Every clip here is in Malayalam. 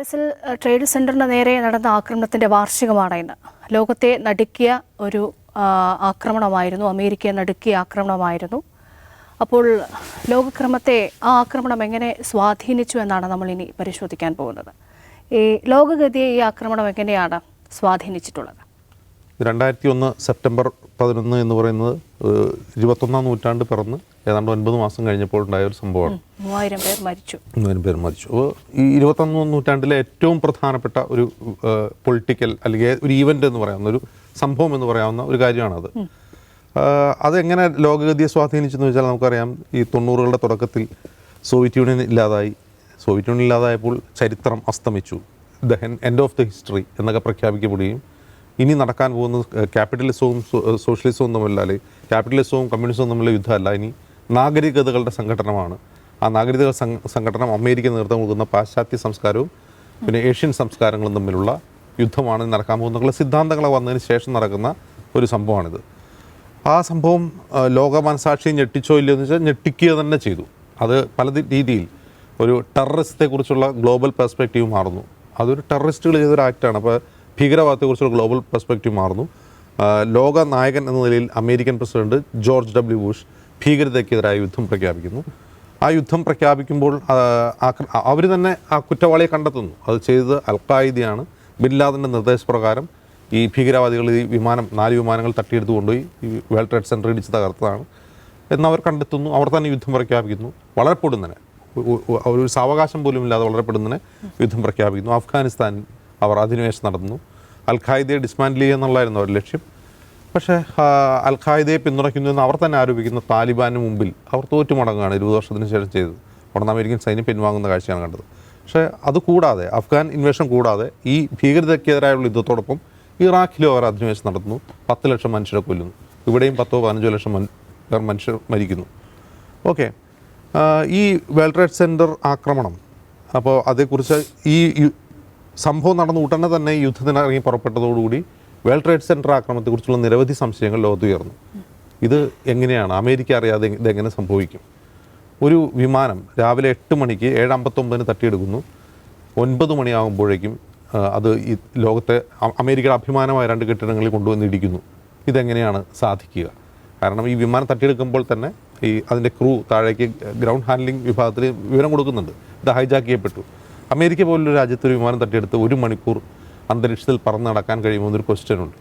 പാരീസിൽ ട്രേഡ് സെന്ററിന് നേരെ നടന്ന ആക്രമണത്തിന്റെ വാർഷികമാണ് ഇന്ന്. ലോകത്തെ നടുക്കിയ ഒരു ആക്രമണമായിരുന്നു, അമേരിക്കയെ നടുക്കിയ ആക്രമണമായിരുന്നു. അപ്പോൾ ലോകക്രമത്തെ ആ ആക്രമണം എങ്ങനെ സ്വാധീനിച്ചു എന്നാണ് നമ്മൾ ഇനി പരിശോധിക്കാൻ പോകുന്നത്. ഈ ലോകഗതിയെ ഈ ആക്രമണം എങ്ങനെയാണ് സ്വാധീനിച്ചിട്ടുള്ളത്? 2001 സെപ്റ്റംബർ 11 എന്ന് പറയുന്നത് 21-ാം നൂറ്റാണ്ട് പിറന്ന് ഏതാണ്ട് 9 മാസം കഴിഞ്ഞപ്പോൾ ഉണ്ടായ ഒരു സംഭവമാണ്. 3000 പേർ മരിച്ചു. അപ്പോൾ ഈ 21-ാം നൂറ്റാണ്ടിലെ ഏറ്റവും പ്രധാനപ്പെട്ട ഒരു പൊളിറ്റിക്കൽ അല്ലെങ്കിൽ ഒരു ഈവൻ്റ് എന്ന് പറയാവുന്ന ഒരു സംഭവം എന്ന് പറയാവുന്ന ഒരു കാര്യമാണത്. അതെങ്ങനെ ലോകഗതിയെ സ്വാധീനിച്ചെന്ന് വെച്ചാൽ നമുക്കറിയാം, ഈ 90കളുടെ തുടക്കത്തിൽ സോവിയറ്റ് യൂണിയൻ ഇല്ലാതായി. സോവിയറ്റ് യൂണിയൻ ഇല്ലാതായപ്പോൾ ചരിത്രം അസ്തമിച്ചു. The end of the history എന്നൊക്കെ പ്രഖ്യാപിക്കപ്പെടുകയും ഇനി നടക്കാൻ പോകുന്നത് ക്യാപിറ്റലിസവും സോഷ്യലിസവും തമ്മിലല്ല, അല്ലെങ്കിൽ ക്യാപിറ്റലിസവും കമ്മ്യൂണിസവും തമ്മിലുള്ള യുദ്ധമല്ല, ഇനി നാഗരികതകളുടെ സംഘടനമാണ്. ആ നാഗരിക സംഘടന അമേരിക്ക നേതൃത്വം കൊടുക്കുന്ന പാശ്ചാത്യ സംസ്കാരവും പിന്നെ ഏഷ്യൻ സംസ്കാരങ്ങളും തമ്മിലുള്ള യുദ്ധമാണ് നടക്കാൻ പോകുന്ന സിദ്ധാന്തങ്ങൾ വന്നതിന് ശേഷം നടക്കുന്ന ഒരു സംഭവമാണിത്. ആ സംഭവം ലോക മനസാക്ഷിയെ ഞെട്ടിച്ചോ ഇല്ലയോ എന്ന് വെച്ചാൽ ഞെട്ടിക്കുക തന്നെ ചെയ്തു. അത് പല രീതിയിൽ ഒരു ടെററിസത്തെക്കുറിച്ചുള്ള ഗ്ലോബൽ പെർസ്പെക്റ്റീവ് മാറുന്നു. അതൊരു ടെററിസ്റ്റുകൾ ചെയ്തൊരു ആക്റ്റാണ്. അപ്പോൾ ഭീകരവാദത്തെക്കുറിച്ചുള്ള ഗ്ലോബൽ പെർസ്പെക്റ്റീവ് മാറുന്നു. ലോക നായകൻ എന്ന നിലയിൽ American president George W Bush ഭീകരതയ്ക്കെതിരായ യുദ്ധം പ്രഖ്യാപിക്കുന്നു. ആ യുദ്ധം പ്രഖ്യാപിക്കുമ്പോൾ അവർ തന്നെ ആ കുറ്റവാളിയെ കണ്ടെത്തുന്നു. അത് ചെയ്തത് അൽ-ഖായിദയാണ്. ബിൻ ലാദൻ്റെ നിർദ്ദേശപ്രകാരം ഈ ഭീകരവാദികൾ ഈ 4 വിമാനങ്ങൾ തട്ടിയെടുത്ത് കൊണ്ടുപോയി ഈ വേൾഡ് ട്രേഡ് സെൻറ്റർ ഇടിച്ച് തകർത്തതാണ് എന്നവർ കണ്ടെത്തുന്നു. അവർ തന്നെ യുദ്ധം പ്രഖ്യാപിക്കുന്നു. വളരെ പൊടുന്നനെ, ഒരു സാവകാശം പോലും ഇല്ലാതെ വളരെ പൊടുന്നനെ യുദ്ധം പ്രഖ്യാപിക്കുന്നു. അഫ്ഗാനിസ്ഥാനിൽ അവർ അധിനിവേശം നടത്തുന്നു. അൽ-ഖായിദയെ ഡിസ്മാൻഡിൽ ചെയ്യുക എന്നുള്ളതായിരുന്നു അവരുടെ ലക്ഷ്യം. പക്ഷേ അൽ-ഖായിദയെ പിന്തുണയ്ക്കുന്നു എന്ന് അവർ തന്നെ ആരോപിക്കുന്ന താലിബാന് മുമ്പിൽ അവർ തോറ്റുമടങ്ങുകയാണ് 20 വർഷത്തിന് ശേഷം ചെയ്തത്. ഉടനെ അമേരിക്കൻ സൈന്യം പിൻവാങ്ങുന്ന കാഴ്ചയാണ് കണ്ടത്. പക്ഷേ അതുകൂടാതെ, അഫ്ഗാൻ ഇൻവേഷൻ കൂടാതെ, ഈ ഭീകരതയ്ക്കെതിരായുള്ള യുദ്ധത്തോടൊപ്പം ഇറാഖിലും അവർ അധിനിവേശം നടത്തുന്നു. 10 ലക്ഷം മനുഷ്യരെ കൊല്ലുന്നു. ഇവിടെയും 10-15 ലക്ഷം മനുഷ്യർ മരിക്കുന്നു. ഓക്കെ, ഈ വേൾഡ് ട്രേഡ് സെൻറ്റർ ആക്രമണം, അപ്പോൾ അതേക്കുറിച്ച് ഈ സംഭവം നടന്ന ഉടനെ തന്നെ യുദ്ധത്തിന് ഇറങ്ങി പുറപ്പെട്ടതോടുകൂടി വേൾഡ് ട്രേഡ് സെൻറ്റർ ആക്രമണത്തെക്കുറിച്ചുള്ള നിരവധി സംശയങ്ങൾ ലോകത്തുയർന്നു. ഇത് എങ്ങനെയാണ്, അമേരിക്ക അറിയാതെ ഇതെങ്ങനെ സംഭവിക്കും? ഒരു വിമാനം രാവിലെ 8 മണിക്ക് 7:59 തട്ടിയെടുക്കുന്നു. 9 മണിയാകുമ്പോഴേക്കും അത് ഈ ലോകത്തെ അമേരിക്കയുടെ അഭിമാനമായ 2 കെട്ടിടങ്ങളിൽ കൊണ്ടുവന്ന് ഇടിക്കുന്നു. ഇതെങ്ങനെയാണ് സാധിക്കുക? കാരണം ഈ വിമാനം തട്ടിയെടുക്കുമ്പോൾ തന്നെ ഈ അതിൻ്റെ ക്രൂ താഴേക്ക് ഗ്രൗണ്ട് ഹാൻഡ്ലിംഗ് വിഭാഗത്തിൽ വിവരം കൊടുക്കുന്നുണ്ട്, ഇത് ഹൈജാക്ക് ചെയ്യപ്പെട്ടു. അമേരിക്ക പോലൊരു രാജ്യത്തൊരു വിമാനം തട്ടിയെടുത്ത് 1 മണിക്കൂർ അന്തരീക്ഷത്തിൽ പറന്ന് നടക്കാൻ കഴിയുമോ എന്നൊരു ക്വസ്റ്റ്യൻ ഉണ്ട്.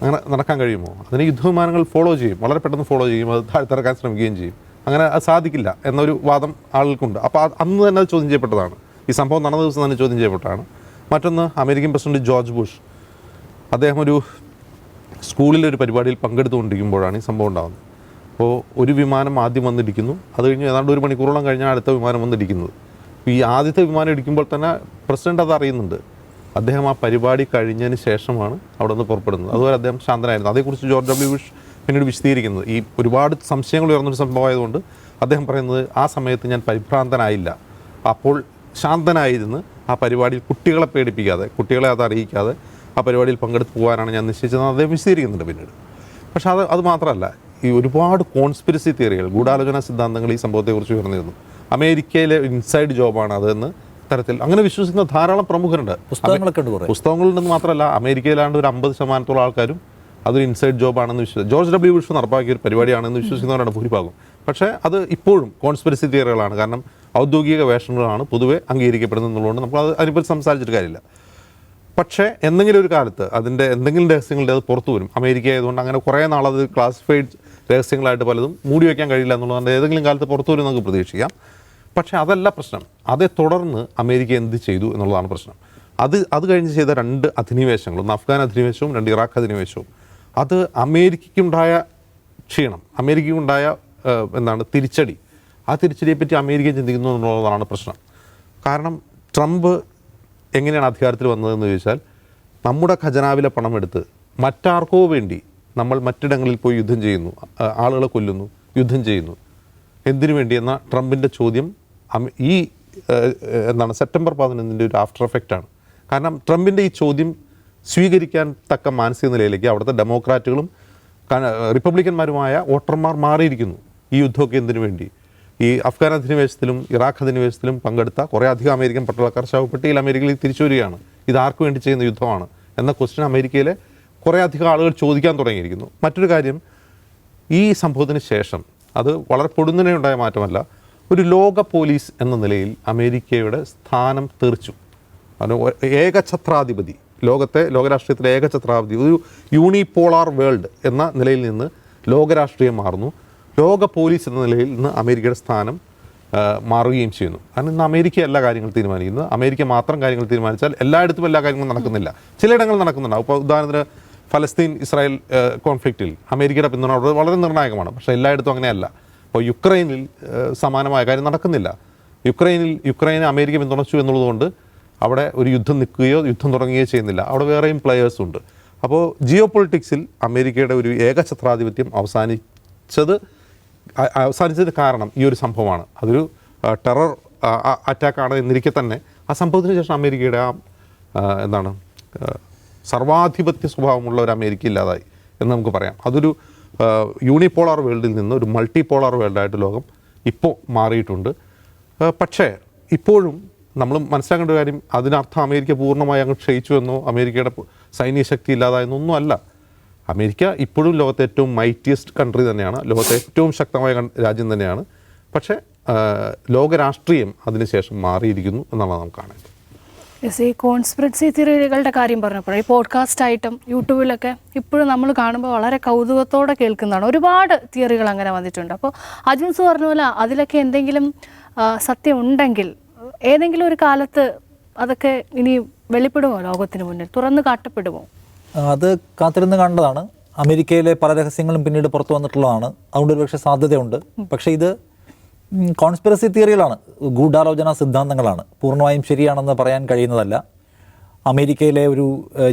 അങ്ങനെ നടക്കാൻ കഴിയുമോ? അതിന് യുദ്ധവിമാനങ്ങൾ ഫോളോ ചെയ്യും, വളരെ പെട്ടെന്ന് ഫോളോ ചെയ്യും, അത് താഴ്ത്തിറക്കാൻ ശ്രമിക്കുകയും ചെയ്യും. അങ്ങനെ അത് സാധിക്കില്ല എന്നൊരു വാദം ആളുകൾക്കുണ്ട്. അപ്പോൾ അന്ന് തന്നെ അത് ചോദ്യം ചെയ്യപ്പെട്ടതാണ്. ഈ സംഭവം നടന്ന ദിവസം തന്നെ ചോദ്യം ചെയ്യപ്പെട്ടതാണ്. മറ്റൊന്ന്, അമേരിക്കൻ പ്രസിഡന്റ് ജോർജ് ബുഷ്, അദ്ദേഹം ഒരു സ്കൂളിലൊരു പരിപാടിയിൽ പങ്കെടുത്തുകൊണ്ടിരിക്കുമ്പോഴാണ് ഈ സംഭവം ഉണ്ടാകുന്നത്. അപ്പോൾ ഒരു വിമാനം ആദ്യം വന്നിടിക്കുന്നു. അത് കഴിഞ്ഞ് ഏതാണ്ട് 1 മണിക്കൂറോളം കഴിഞ്ഞാൽ അടുത്ത വിമാനം വന്നിടിക്കുന്നത്. ഈ ആദ്യത്തെ വിമാനം ഇടിക്കുമ്പോൾ തന്നെ പ്രസിഡന്റ് അത് അറിയുന്നുണ്ട്. അദ്ദേഹം ആ പരിപാടി കഴിഞ്ഞതിന് ശേഷമാണ് അവിടെ നിന്ന് പുറപ്പെടുന്നത്. അതുവരെ അദ്ദേഹം ശാന്തനായിരുന്നു. അതേക്കുറിച്ച് ജോർജ് ഡബ്ല്യു ബുഷ് പിന്നീട് വിശദീകരിക്കുന്നത്, ഈ ഒരുപാട് സംശയങ്ങൾ ഉയർന്നൊരു സംഭവമായതുകൊണ്ട് അദ്ദേഹം പറയുന്നത്, ആ സമയത്ത് ഞാൻ പരിഭ്രാന്തനായില്ല, അപ്പോൾ ശാന്തനായിരുന്ന് ആ പരിപാടിയിൽ കുട്ടികളെ പേടിപ്പിക്കാതെ, കുട്ടികളെ അത് അറിയിക്കാതെ ആ പരിപാടിയിൽ പങ്കെടുത്ത് പോകാനാണ് ഞാൻ നിശ്ചയിച്ചതെന്ന് അദ്ദേഹം വിശദീകരിക്കുന്നുണ്ട് പിന്നീട്. പക്ഷേ അത് മാത്രമല്ല, ഈ ഒരുപാട് കോൺസ്പിരസി തിയറികൾ, ഗൂഢാലോചന സിദ്ധാന്തങ്ങൾ ഈ സംഭവത്തെക്കുറിച്ച് ഉയർന്നിരുന്നു. അമേരിക്കയിലെ ഇൻസൈഡ് ജോബാണ് അതെന്ന് തരത്തിൽ അങ്ങനെ വിശ്വസിക്കുന്ന ധാരാളം പ്രമുഖരുണ്ട്. പുസ്തകങ്ങളുണ്ടെന്ന് മാത്രമല്ല, അമേരിക്കയിലാണ്ട് ഒരു 50% ആൾക്കാരും അതൊരു ഇൻസൈഡ് ജോബാണെന്ന് വിശ്വസിച്ചു. ജോർജ് ഡബ്ല്യു ബുഷ് നടപ്പാക്കിയ ഒരു പരിപാടിയാണെന്ന് വിശ്വസിക്കുന്നവരാണ് ഭൂരിഭാഗം. പക്ഷേ അത് ഇപ്പോഴും കോൺസ്പിരസി തിയറികളാണ്. കാരണം ഔദ്യോഗിക വേഷങ്ങളാണ് പൊതുവെ അംഗീകരിക്കപ്പെടുന്നത് എന്നുള്ളതുകൊണ്ട് നമുക്ക് അതിനെപ്പറ്റി സംസാരിച്ചിട്ട് കാര്യമില്ല. പക്ഷേ എന്തെങ്കിലും ഒരു കാലത്ത് അതിൻ്റെ എന്തെങ്കിലും രഹസ്യങ്ങളുടെ അത് പുറത്തു വരും. അമേരിക്ക ആയതുകൊണ്ട് അങ്ങനെ കുറേ നാളത് ക്ലാസിഫൈഡ് രഹസ്യങ്ങളായിട്ട് പലതും മൂടി വയ്ക്കാൻ കഴിയില്ല എന്നുള്ളതുകൊണ്ട് ഏതെങ്കിലും കാലത്ത് പുറത്തു വരും നമുക്ക് പ്രതീക്ഷിക്കാം. പക്ഷേ അതല്ല പ്രശ്നം. അതേ തുടർന്ന് അമേരിക്ക എന്ത് ചെയ്തു എന്നുള്ളതാണ് പ്രശ്നം. അത് കഴിഞ്ഞ് ചെയ്ത 2 അധിനിവേശങ്ങൾ, ഒന്ന് അഫ്ഗാൻ അധിനിവേശവും 2 ഇറാഖ് അധിനിവേശവും, അത് അമേരിക്കയ്ക്കുണ്ടായ ക്ഷീണം, അമേരിക്കയ്ക്കുണ്ടായ തിരിച്ചടി, ആ തിരിച്ചടിയെപ്പറ്റി അമേരിക്ക ചിന്തിക്കുന്നു എന്നുള്ളതാണ് പ്രശ്നം. കാരണം ട്രംപ് എങ്ങനെയാണ് അധികാരത്തിൽ വന്നതെന്ന് ചോദിച്ചാൽ, നമ്മുടെ ഖജനാവിലെ പണം എടുത്ത് മറ്റാർക്കോ വേണ്ടി നമ്മൾ മറ്റിടങ്ങളിൽ പോയി യുദ്ധം ചെയ്യുന്നു, ആളുകളെ കൊല്ലുന്നു, യുദ്ധം ചെയ്യുന്നു. എന്തിനു വേണ്ടി എന്ന ട്രംപിൻ്റെ ചോദ്യം ഈ സെപ്റ്റംബർ 11 ഒരു ആഫ്റ്റർ എഫക്റ്റാണ്. കാരണം ട്രംപിൻ്റെ ഈ ചോദ്യം സ്വീകരിക്കാൻ തക്ക മാനസിക നിലയിലേക്ക് അവിടുത്തെ ഡെമോക്രാറ്റുകളും റിപ്പബ്ലിക്കന്മാരുമായ വോട്ടർമാർ മാറിയിരിക്കുന്നു. ഈ യുദ്ധമൊക്കെ എന്തിനു വേണ്ടി? ഈ അഫ്ഗാൻ അധിനിവേശത്തിലും ഇറാഖ് അധിനിവേശത്തിലും പങ്കെടുത്ത കുറേ അധികം അമേരിക്കൻ പട്ടാളക്കാർ ശവപ്പെട്ടിയിൽ അമേരിക്കയിൽ തിരിച്ചു വരികയാണ്. ഇത് ആർക്ക് വേണ്ടി ചെയ്യുന്ന യുദ്ധമാണ് എന്ന ക്വസ്റ്റ്യൻ അമേരിക്കയിലെ കുറേ അധികം ആളുകൾ ചോദിക്കാൻ തുടങ്ങിയിരിക്കുന്നു. മറ്റൊരു കാര്യം, ഈ സംഭവത്തിന് ശേഷം അത് വളരെ പൊടുന്നനെ ഉണ്ടായ മാറ്റമല്ല, ഒരു ലോക പോലീസ് എന്ന നിലയിൽ അമേരിക്കയുടെ സ്ഥാനം തെറിച്ചു. അത് ഏകഛത്രാധിപതി, ലോകരാഷ്ട്രീയത്തിലെ ഏകഛത്രാധിപതി, ഒരു യൂണിപോളാർ വേൾഡ് എന്ന നിലയിൽ നിന്ന് ലോകരാഷ്ട്രീയം മാറുന്നു. ലോക പോലീസ് എന്ന നിലയിൽ നിന്ന് അമേരിക്കയുടെ സ്ഥാനം മാറുകയും ചെയ്യുന്നു. കാരണം ഇന്ന് അമേരിക്ക എല്ലാ കാര്യങ്ങളും തീരുമാനിക്കുന്നത്. അമേരിക്ക മാത്രം കാര്യങ്ങൾ തീരുമാനിച്ചാൽ എല്ലായിടത്തും എല്ലാ കാര്യങ്ങളും നടക്കുന്നില്ല, ചിലയിടങ്ങളിൽ നടക്കുന്നുണ്ടാവും. ഇപ്പോൾ ഉദാഹരണത്തിന് ഫലസ്തീൻ ഇസ്രായേൽ കോൺഫ്ലിക്റ്റിൽ അമേരിക്കയുടെ പിന്തുണ വളരെ നിർണായകമാണ്. പക്ഷേ എല്ലായിടത്തും അങ്ങനെയല്ല. ഇപ്പോൾ യുക്രൈനിൽ സമാനമായ കാര്യം നടക്കുന്നില്ല. യുക്രൈനെ അമേരിക്ക പിന്തുണച്ചു എന്നുള്ളതുകൊണ്ട് അവിടെ ഒരു യുദ്ധം നിൽക്കുകയോ യുദ്ധം തുടങ്ങുകയോ ചെയ്യുന്നില്ല. അവിടെ വേറെയും പ്ലെയേഴ്സും ഉണ്ട്. അപ്പോൾ ജിയോ പൊളിറ്റിക്സിൽ അമേരിക്കയുടെ ഒരു ഏകഛത്രാധിപത്യം അവസാനിച്ചതിന് കാരണം ഈ ഒരു സംഭവമാണ്. അതൊരു ടെറർ അറ്റാക്കാണ് എന്നിരിക്കെ തന്നെ ആ സംഭവത്തിന് ശേഷം അമേരിക്കയുടെ സർവാധിപത്യ സ്വഭാവമുള്ള ഒരു അമേരിക്ക ഇല്ലാതായി എന്ന് നമുക്ക് പറയാം. അതൊരു യൂണിപോളാർ വേൾഡിൽ നിന്ന് ഒരു മൾട്ടിപോളാർ വേൾഡായിട്ട് ലോകം ഇപ്പോൾ മാറിയിട്ടുണ്ട്. പക്ഷേ ഇപ്പോഴും നമ്മൾ മനസ്സിലാക്കേണ്ട ഒരു കാര്യം, അതിനർത്ഥം അമേരിക്ക പൂർണ്ണമായി അങ്ങ് ക്ഷയിച്ചു എന്നോ അമേരിക്കയുടെ സൈനിക ശക്തി ഇല്ലാതായെന്നൊന്നും അല്ല. അമേരിക്ക ഇപ്പോഴും ലോകത്തെ ഏറ്റവും മൈറ്റിയസ്റ്റ് കൺട്രി തന്നെയാണ്, ലോകത്തെ ഏറ്റവും ശക്തമായ രാജ്യം തന്നെയാണ്. പക്ഷേ ലോകരാഷ്ട്രീയം അതിനുശേഷം മാറിയിരിക്കുന്നു എന്നുള്ളത് നമുക്ക് കാണാം. ഈ കോൺസ്പിറസി തിയറികളുടെ കാര്യം പറഞ്ഞപ്പോൾ ഈ പോഡ്കാസ്റ്റായിട്ടും യൂട്യൂബിലൊക്കെ ഇപ്പോഴും നമ്മൾ കാണുമ്പോൾ വളരെ കൗതുകത്തോടെ കേൾക്കുന്നതാണ്. ഒരുപാട് തിയറികൾ അങ്ങനെ വന്നിട്ടുണ്ട്. അപ്പോൾ അജിൻസ് പറഞ്ഞ പോലെ അതിലൊക്കെ എന്തെങ്കിലും സത്യം ഉണ്ടെങ്കിൽ ഏതെങ്കിലും ഒരു കാലത്ത് അതൊക്കെ ഇനി വെളിപ്പെടുമോ, ലോകത്തിന് മുന്നിൽ തുറന്നു കാട്ടപ്പെടുമോ? അത് കാത്തിരുന്ന് കണ്ടതാണ്. അമേരിക്കയിലെ പല രഹസ്യങ്ങളും പിന്നീട് പുറത്തു വന്നിട്ടുള്ളതാണ്. അതുകൊണ്ട് ഒരു പക്ഷേ സാധ്യതയുണ്ട്. പക്ഷേ ഇത് കോൺസ്പിറസി തിയറികളാണ്, ഗൂഢാലോചന സിദ്ധാന്തങ്ങളാണ്. പൂർണ്ണമായും ശരിയാണെന്ന് പറയാൻ കഴിയുന്നതല്ല. അമേരിക്കയിലെ ഒരു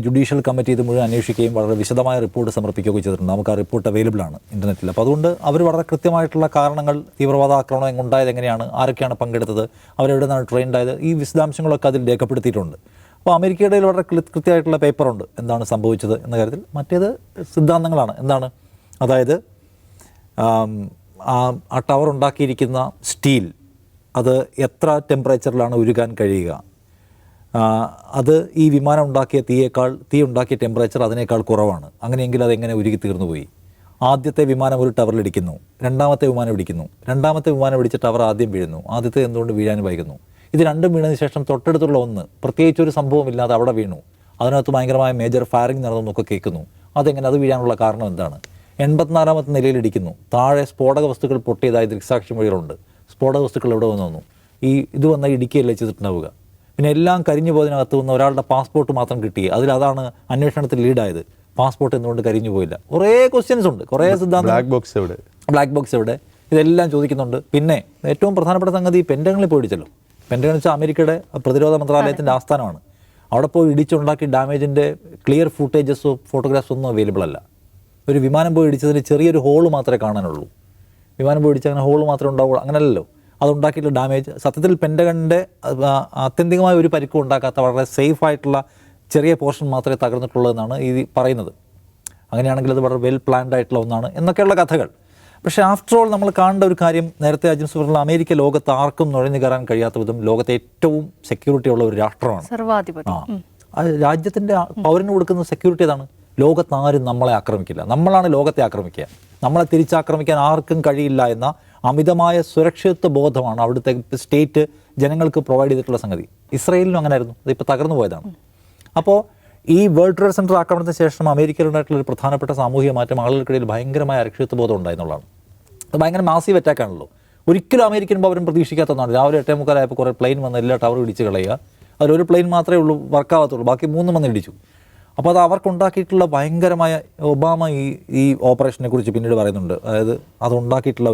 ജുഡീഷ്യൽ കമ്മിറ്റി ഇത് മുഴുവൻ അന്വേഷിക്കുകയും വളരെ വിശദമായ റിപ്പോർട്ട് സമർപ്പിക്കുകയും ചെയ്തിട്ടുണ്ട്. നമുക്ക് ആ റിപ്പോർട്ട് അവൈലബിൾ ആണ് ഇൻ്റർനെറ്റിൽ. അപ്പോൾ അതുകൊണ്ട് അവർ വളരെ കൃത്യമായിട്ടുള്ള കാരണങ്ങൾ, തീവ്രവാദ ആക്രമണം ഉണ്ടായത് എങ്ങനെയാണ്, ആരൊക്കെയാണ് പങ്കെടുത്തത്, അവരെവിടെ നിന്നാണ് ട്രെയിൻഡ് ആയത്, ഈ വിശദാംശങ്ങളൊക്കെ അതിൽ രേഖപ്പെടുത്തിയിട്ടുണ്ട്. അപ്പോൾ അമേരിക്കയുടെ വളരെ കൃത്യമായിട്ടുള്ള പേപ്പറുണ്ട് എന്താണ് സംഭവിച്ചത് എന്ന കാര്യത്തിൽ. മറ്റേത് സിദ്ധാന്തങ്ങളാണ്. എന്താണ്, അതായത് ആ ടവർ ഉണ്ടാക്കിയിരിക്കുന്ന സ്റ്റീൽ അത് എത്ര ടെമ്പറേച്ചറിലാണ് ഉരുകാൻ കഴിയുക, അത് ഈ വിമാനം ഉണ്ടാക്കിയ തീ ഉണ്ടാക്കിയ ടെമ്പറേച്ചർ അതിനേക്കാൾ കുറവാണ്. അങ്ങനെയെങ്കിൽ അതെങ്ങനെ ഉരുകി തീർന്നു പോയി? ആദ്യത്തെ വിമാനം ഒരു ടവറിലിടിക്കുന്നു, രണ്ടാമത്തെ വിമാനം ഇടിക്കുന്നു, രണ്ടാമത്തെ വിമാനം ഇടിച്ച ടവർ ആദ്യം വീഴുന്നു, ആദ്യത്തെ എന്തുകൊണ്ട് വീഴാൻ വൈകുന്നു? ഇത് രണ്ടും വീണതിന് ശേഷം തൊട്ടടുത്തുള്ള ഒന്ന് പ്രത്യേകിച്ചൊരു സംഭവമില്ലാതെ അവിടെ വീണു, അതിനകത്ത് ഭയങ്കരമായ മേജർ ഫയറിംഗ് നടന്നൊക്കെ കേൾക്കുന്നു. അതെങ്ങനെ, അത് വീഴാനുള്ള കാരണം എന്താണ്? 84ാമത്തെ നിലയിൽ ഇടിക്കുന്നു, താഴെ സ്ഫോടക വസ്തുക്കൾ പൊട്ടിയതായി ദൃക്സാക്ഷി മൊഴികളുണ്ട്. സ്ഫോടക വസ്തുക്കൾ എവിടെ വന്നു? ഇത് വന്ന ഇടിക്കുകയല്ലേ ചെയ്തിട്ടുണ്ടാവുക. പിന്നെ എല്ലാം കരിഞ്ഞു പോയതിനകത്ത് നിന്ന് ഒരാളുടെ പാസ്പോർട്ട് മാത്രം കിട്ടി, അതാണ് അന്വേഷണത്തിൽ ലീഡായത്. പാസ്പോർട്ട് എന്തുകൊണ്ട് കരിഞ്ഞു പോയില്ല? കുറേ ക്വസ്റ്റ്യൻസ് ഉണ്ട്, കുറേ സിദ്ധാന്തം. ബ്ലാക്ക് ബോക്സ് എവിടെ? ഇതെല്ലാം ചോദിക്കുന്നുണ്ട്. പിന്നെ ഏറ്റവും പ്രധാനപ്പെട്ട സംഗതി പെൻറ്റഗണിൽ പോയി ഇടിച്ചല്ലോ. പെൻറ്റഗൺ വെച്ചാൽ അമേരിക്കയുടെ പ്രതിരോധ മന്ത്രാലയത്തിൻ്റെ ആസ്ഥാനമാണ്. അവിടെ പോയി ഇടിച്ചുണ്ടാക്കി ഡാമേജിൻ്റെ ക്ലിയർ ഫുട്ടേജസോ ഫോട്ടോഗ്രാഫ്സോ ഒന്നും അവൈലബിൾ അല്ല. ഒരു വിമാനം പോയി ഇടിച്ചതിന് ചെറിയൊരു ഹോള് മാത്രമേ കാണാനുള്ളൂ. വിമാനം പോയി ഇടിച്ചാൽ അങ്ങനെ ഹോള് മാത്രമേ ഉണ്ടാവുള്ളൂ, അങ്ങനെയല്ലോ. അതുണ്ടാക്കിയിട്ടുള്ള ഡാമേജ് സത്യത്തിൽ പെൻറ്റഗണിൻ്റെ ആത്യന്തികമായ ഒരു പരിക്കും ഉണ്ടാക്കാത്ത വളരെ സേഫായിട്ടുള്ള ചെറിയ പോർഷൻ മാത്രമേ തകർന്നിട്ടുള്ളതെന്നാണ് ഈ പറയുന്നത്. അങ്ങനെയാണെങ്കിൽ അത് വളരെ വെൽ പ്ലാൻഡ് ആയിട്ടുള്ള ഒന്നാണ് എന്നൊക്കെയുള്ള കഥകൾ. പക്ഷേ ആഫ്റ്റർ ഓൾ നമ്മൾ കാണേണ്ട ഒരു കാര്യം, നേരത്തെ അജിൻസ് പറഞ്ഞ അമേരിക്ക ലോകത്ത് ആർക്കും നുഴഞ്ഞു കയറാൻ കഴിയാത്ത വിധം ലോകത്തെ ഏറ്റവും സെക്യൂരിറ്റി ഉള്ള ഒരു രാഷ്ട്രമാണ്. രാജ്യത്തിൻ്റെ പൗരന് കൊടുക്കുന്ന സെക്യൂരിറ്റി ഏതാണ്? ലോകത്ത് ആരും നമ്മളെ ആക്രമിക്കില്ല, നമ്മളാണ് ലോകത്തെ ആക്രമിക്കുക. നമ്മളെ തിരിച്ചാക്രമിക്കാൻ ആർക്കും കഴിയില്ല എന്ന അമിതമായ സുരക്ഷിതത്വ ബോധമാണ് അവിടുത്തെ സ്റ്റേറ്റ് ജനങ്ങൾക്ക് പ്രൊവൈഡ് ചെയ്തിട്ടുള്ള സംഗതി. ഇസ്രയേലിനും അങ്ങനെ ആയിരുന്നു, അതിപ്പോൾ തകർന്നു പോയതാണ്. അപ്പോൾ ഈ വേൾഡ് ട്രേഡ് സെൻറ്റർ ആക്രമണത്തിന് ശേഷം അമേരിക്കയിലുണ്ടായിട്ടുള്ള ഒരു പ്രധാനപ്പെട്ട സാമൂഹിക മാറ്റം ആളുകൾക്കിടയിൽ ഭയങ്കരമായ അരക്ഷിതത്വ ബോധം ഉണ്ടായെന്നുള്ളതാണ്. അത് ഭയങ്കര മാസീവ് അറ്റാക്കാണല്ലോ. ഒരിക്കലും അമേരിക്കൻ പൗരൻ പ്രതീക്ഷിക്കാത്തതാണ്. രാവിലെ 8:45 കുറേ പ്ലെയിൻ വന്ന് എല്ലാ ടവറും ഇടിച്ച് കളയുക. അതിലൊരു പ്ലെയിൻ മാത്രമേ ഉള്ളൂ വർക്കാവാത്തുള്ളൂ, ബാക്കി 3 വന്ന് ഇടിച്ചു. അപ്പോൾ അത് അവർക്കുണ്ടാക്കിയിട്ടുള്ള ഭയങ്കരമായ, ഒബാമ ഈ ഓപ്പറേഷനെ കുറിച്ച് പിന്നീട് പറയുന്നുണ്ട്. അതായത് അതുണ്ടാക്കിയിട്ടുള്ള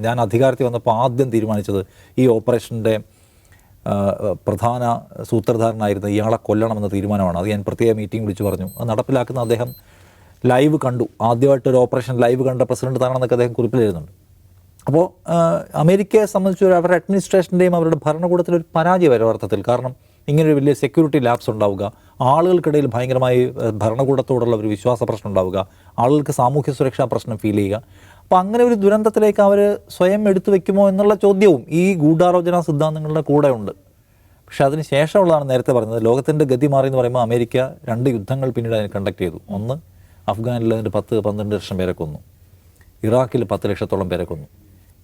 ഞാൻ അധികാരത്തിൽ വന്നപ്പോൾ ആദ്യം തീരുമാനിച്ചത് ഈ ഓപ്പറേഷൻ്റെ പ്രധാന സൂത്രധാരനായിരുന്ന ഇയാളെ കൊല്ലണമെന്ന തീരുമാനമാണ്. അത് ഞാൻ പ്രത്യേക മീറ്റിംഗ് വിളിച്ച് പറഞ്ഞു. അത് നടപ്പിലാക്കുന്ന അദ്ദേഹം ലൈവ് കണ്ടു. ആദ്യമായിട്ടൊരു ഓപ്പറേഷൻ ലൈവ് കണ്ട പ്രസിഡന്റ് താനാണെന്നൊക്കെ അദ്ദേഹം കുറിപ്പിൽ എഴുതുന്നുണ്ട്. അപ്പോൾ അമേരിക്കയെ സംബന്ധിച്ച് അവരുടെ അഡ്മിനിസ്ട്രേഷൻ്റെയും അവരുടെ ഭരണകൂടത്തിലൊരു പരാജയം വരും അർത്ഥത്തിൽ. കാരണം ഇങ്ങനൊരു വലിയ സെക്യൂരിറ്റി ലാപ്സ് ഉണ്ടാവുക, ആളുകൾക്കിടയിൽ ഭയങ്കരമായി ഭരണകൂടത്തോടുള്ള ഒരു വിശ്വാസ പ്രശ്നം ഉണ്ടാവുക, ആളുകൾക്ക് സാമൂഹ്യ സുരക്ഷാ പ്രശ്നം ഫീൽ ചെയ്യുക. അപ്പോൾ അങ്ങനെ ഒരു ദുരന്തത്തിലേക്ക് അവർ സ്വയം എടുത്തു വെക്കുമോ എന്നുള്ള ചോദ്യവും ഈ ഗൂഢാലോചനാ സിദ്ധാന്തങ്ങളുടെ കൂടെ ഉണ്ട്. പക്ഷെ അതിന് ശേഷമുള്ളതാണ് നേരത്തെ പറഞ്ഞത്, ലോകത്തിൻ്റെ ഗതി മാറി എന്ന് പറയുമ്പോൾ അമേരിക്ക 2 യുദ്ധങ്ങൾ പിന്നീട് അതിന് കണ്ടക്ട് ചെയ്തു. ഒന്ന് അഫ്ഗാനിൽ 10-12 ലക്ഷം പേരെ കൊന്നു, ഇറാഖിൽ 10 ലക്ഷത്തോളം പേരെ കൊന്നു.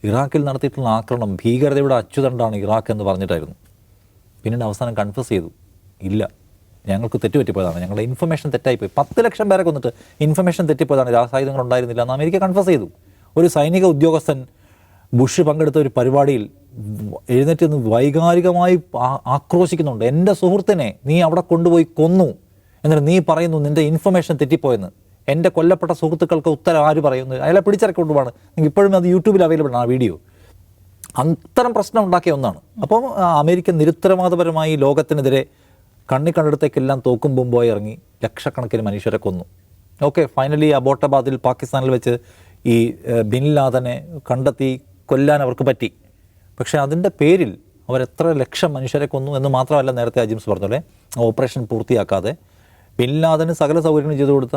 ഇറാഖിൽ നടത്തിയിട്ടുള്ള ആക്രമണം ഭീകരതയുടെ അച്ചുതണ്ടാണ് ഇറാഖ് എന്ന് പറഞ്ഞിട്ടായിരുന്നു. പിന്നീട് അവസാനം കൺഫസ് ചെയ്തു, ഇല്ല ഞങ്ങൾക്ക് തെറ്റുപറ്റിപ്പോയതാണ്, ഞങ്ങളുടെ ഇൻഫർമേഷൻ തെറ്റായിപ്പോയി. 10 ലക്ഷം പേരെ കൊന്നിട്ട് ഇൻഫർമേഷൻ തെറ്റിപ്പോയതാണ്, രാസായുധങ്ങൾ ഉണ്ടായിരുന്നില്ല എന്ന് അമേരിക്ക കൺഫസ് ചെയ്തു. ഒരു സൈനിക ഉദ്യോഗസ്ഥൻ ബുഷ് പങ്കെടുത്ത ഒരു പരിപാടിയിൽ എഴുന്നേറ്റ് നിന്ന് വൈകാരികമായി ആക്രോശിക്കുന്നുണ്ട്, എൻ്റെ സുഹൃത്തിനെ നീ അവിടെ കൊണ്ടുപോയി കൊന്നു, എന്നിട്ട് നീ പറയുന്നു നിൻ്റെ ഇൻഫർമേഷൻ തെറ്റിപ്പോയെന്ന്. എൻ്റെ കൊല്ലപ്പെട്ട സുഹൃത്തുക്കൾക്ക് ഉത്തരം ആര് പറയുന്നു? അയാളെ പിടിച്ചിറക്കി കൊണ്ടുപോവാണ്. നിങ്ങൾക്ക് ഇപ്പോഴും അത് യൂട്യൂബിൽ അവൈലബിൾ ആണ് ആ വീഡിയോ. അത്തരം പ്രശ്നം ഉണ്ടാക്കിയ ഒന്നാണ്. അപ്പം അമേരിക്ക നിരുത്തരവാദപരമായി ലോകത്തിനെതിരെ കണ്ണിക്കണ്ടിടത്തേക്കെല്ലാം തോക്കും ബോംബായി ഇറങ്ങി ലക്ഷക്കണക്കിന് മനുഷ്യരെ കൊന്നു. ഓക്കെ, ഫൈനലി അബോട്ടാബാദിൽ പാകിസ്ഥാനിൽ വെച്ച് ഈ ബിൻ ലാദനെ കണ്ടെത്തി കൊല്ലാൻ അവർക്ക് പറ്റി. പക്ഷേ അതിൻ്റെ പേരിൽ അവരെത്ര ലക്ഷം മനുഷ്യരെ കൊന്നു എന്ന് മാത്രമല്ല, നേരത്തെ അജിംസ് പറഞ്ഞോലെ ഓപ്പറേഷൻ പൂർത്തിയാക്കാതെ ബിൻ ലാദന് സകല സൗകര്യങ്ങളും ചെയ്തു കൊടുത്ത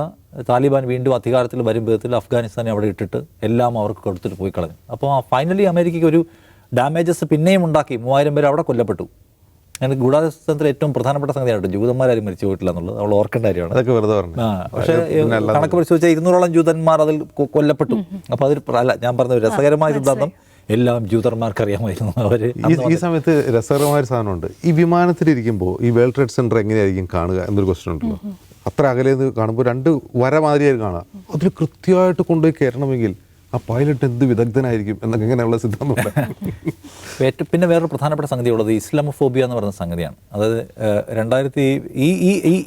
താലിബാൻ വീണ്ടും അധികാരത്തിൽ വരും വിധത്തിൽ അഫ്ഗാനിസ്ഥാനെ അവിടെ ഇട്ടിട്ട് എല്ലാം അവർക്ക് കൊടുത്തിട്ട് പോയി കളഞ്ഞു. അപ്പോൾ ഫൈനലി അമേരിക്കയ്ക്ക് ഒരു ഡാമേജസ് പിന്നെയും ഉണ്ടാക്കി. 3000 പേര് അവിടെ കൊല്ലപ്പെട്ടു. അങ്ങനെ ഗൂഢാലോചനത്തിൽ ഏറ്റവും പ്രധാനപ്പെട്ട സംഗതിയാണ് ജൂതന്മാരും മരിച്ചു പോയിട്ടില്ല എന്നുള്ളത് നമ്മൾ ഓർക്കേണ്ട കാര്യമാണ്. അതൊക്കെ വെറുതെ പറഞ്ഞു. പക്ഷേ കണക്ക് പരിശോധിച്ചാൽ 200ഓളം ജൂതന്മാർ അതിൽ കൊല്ലപ്പെട്ടു. അപ്പോൾ അതിൽ അല്ല, ഞാൻ പറഞ്ഞ രസകരമായ സിദ്ധാന്തം എല്ലാം ജൂതന്മാർക്ക് അറിയാമായിരുന്നു. അവർ ഈ സമയത്ത് രസകരമായ ഒരു സാധനമുണ്ട്. ഈ വിമാനത്തിലിരിക്കുമ്പോൾ ഈ വേൾഡ് ട്രേഡ് സെൻറ്റർ എങ്ങനെയായിരിക്കും കാണുക എന്നൊരു ക്വസ്റ്റ്യൻ ഉണ്ടല്ലോ. അത്ര അകലെ നിന്ന് കാണുമ്പോൾ 2 വര മാതിരിയായിരിക്കും കാണുക. അതിൽ കൃത്യമായിട്ട് കൊണ്ടുപോയി കയറണമെങ്കിൽ ആ പൈലറ്റ് എന്ത് വിദഗ്ധനായിരിക്കും എന്നൊക്കെ ഇങ്ങനെയുള്ള സിദ്ധാന്തമുണ്ട്. പിന്നെ വേറൊരു പ്രധാനപ്പെട്ട സംഗതി ഉള്ളത് ഇസ്ലാമോഫോബിയ എന്ന് പറയുന്ന സംഗതിയാണ്. അതായത്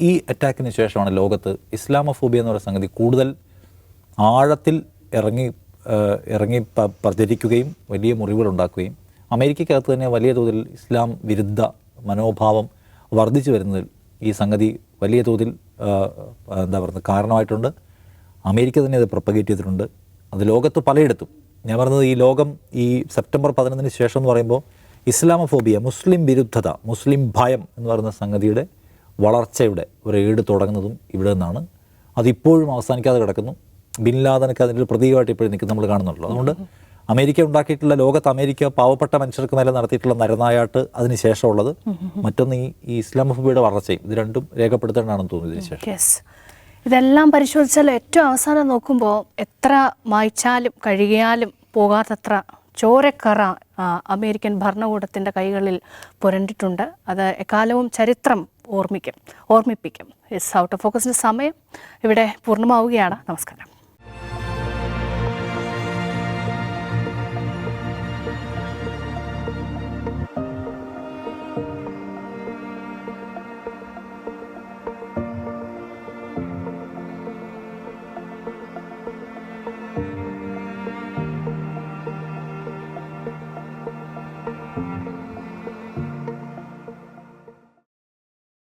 ഈ അറ്റാക്കിന് ശേഷമാണ് ലോകത്ത് ഇസ്ലാമോഫോബിയ എന്ന് പറയുന്ന സംഗതി കൂടുതൽ ആഴത്തിൽ ഇറങ്ങി പ്രചരിക്കുകയും വലിയ മുറിവുകളുണ്ടാക്കുകയും അമേരിക്കക്കകത്ത് തന്നെ വലിയ തോതിൽ ഇസ്ലാം വിരുദ്ധ മനോഭാവം വർദ്ധിച്ചു വരുന്നതിൽ ഈ സംഗതി വലിയ തോതിൽ എന്താ പറയുക കാരണമായിട്ടുണ്ട്. അമേരിക്ക തന്നെ അത് പ്രൊപ്പഗേറ്റ് ചെയ്തിട്ടുണ്ട്. അത് ലോകത്ത് പലയിടത്തും. ഞാൻ പറഞ്ഞത് ഈ ലോകം ഈ സെപ്റ്റംബർ 11 ശേഷം എന്ന് പറയുമ്പോൾ ഇസ്ലാമോഫോബിയ, മുസ്ലിം വിരുദ്ധത, മുസ്ലിം ഭയം എന്ന് പറയുന്ന സംഗതിയുടെ വളർച്ചയുടെ ഒരു ഏട് തുടങ്ങുന്നതും ഇവിടെ നിന്നാണ്. അതിപ്പോഴും അവസാനിക്കാതെ കിടക്കുന്നു. ബിൻ ലാദനൊക്കെ അതിൻ്റെ ഒരു പ്രതീകമായിട്ട് ഇപ്പോഴും നിൽക്കുന്നത് നമ്മൾ കാണുന്നുള്ളൂ. അതുകൊണ്ട് അമേരിക്ക ഉണ്ടാക്കിയിട്ടുള്ള ലോകത്ത് അമേരിക്ക പാവപ്പെട്ട മനുഷ്യർക്ക് മേലെ നടത്തിയിട്ടുള്ള നരനായാട്ട് അതിന് ശേഷമുള്ളത്, മറ്റൊന്ന് ഈ ഇസ്ലാമോഫോബിയയുടെ വളർച്ചയും, ഇത് രണ്ടും രേഖപ്പെടുത്തേണ്ടതാണെന്ന് തോന്നുന്നു ഇതിന് ശേഷം. ഇതെല്ലാം പരിശോധിച്ചാൽ ഏറ്റവും അവസാനം നോക്കുമ്പോൾ എത്ര മായ്ച്ചാലും കഴുകിയാലും പോകാത്തത്ര ചോരക്കറ അമേരിക്കൻ ഭരണകൂടത്തിൻ്റെ കൈകളിൽ പുരണ്ടിട്ടുണ്ട്. അത് എക്കാലവും ചരിത്രം ഓർമ്മിപ്പിക്കും. ഔട്ട് ഓഫ് ഫോക്കസിൻ്റെ സമയം ഇവിടെ പൂർണ്ണമാവുകയാണ്. നമസ്കാരം.